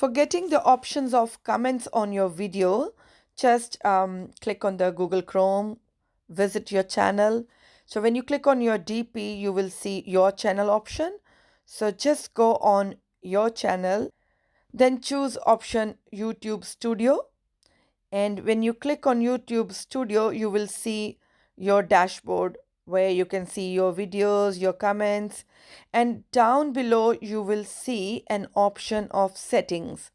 For getting the options of comments on your video, just click on the Google Chrome, visit your channel. So when you click on your DP, you will see your channel option. So just go on your channel, then choose option YouTube Studio. And when you click on YouTube Studio, you will see your dashboard where you can see your videos, your comments, and down below you will see an option of settings.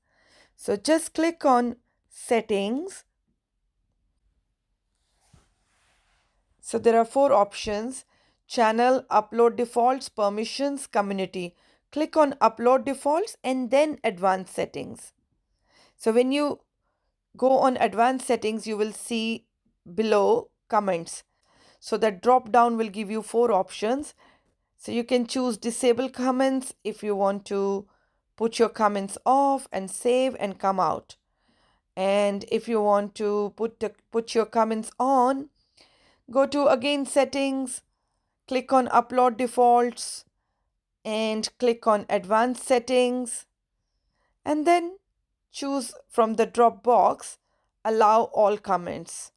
So just click on settings. So there are four options: channel, upload defaults, permissions, community. Click on upload defaults and then advanced settings. So when you go on advanced settings, you will see below comments. So the drop down will give you four options. So you can choose disable comments if you want to put your comments off and save and come out. And if you want to put your comments on, go to again settings, click on upload defaults and click on advanced settings, and then choose from the drop box allow all comments.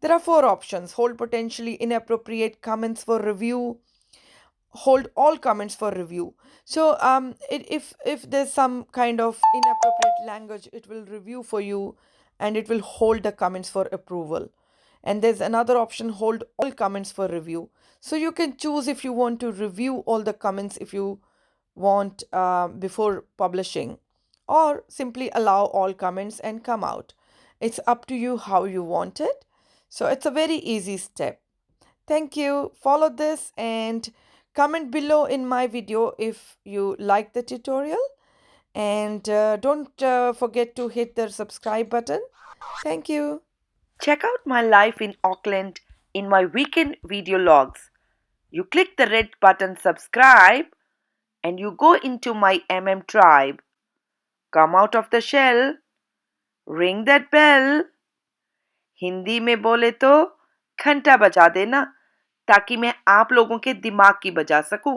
There are four options: hold potentially inappropriate comments for review, hold all comments for review. So if there's some kind of inappropriate language, it will review for you and it will hold the comments for approval. And there's another option, hold all comments for review. So you can choose if you want to review all the comments if you want before publishing, or simply allow all comments and come out. It's up to you how you want it. So it's a very easy step. Thank you. Follow this and comment below in my video if you like the tutorial. And don't forget to hit the subscribe button. Thank you. Check out my life in Auckland in my weekend video logs. You click the red button subscribe and you go into my tribe. Come out of the shell, ring that bell. Hindi में बोले तो घंटा बजा देना ताकि मैं आप लोगों के दिमाग की बजा सकूं।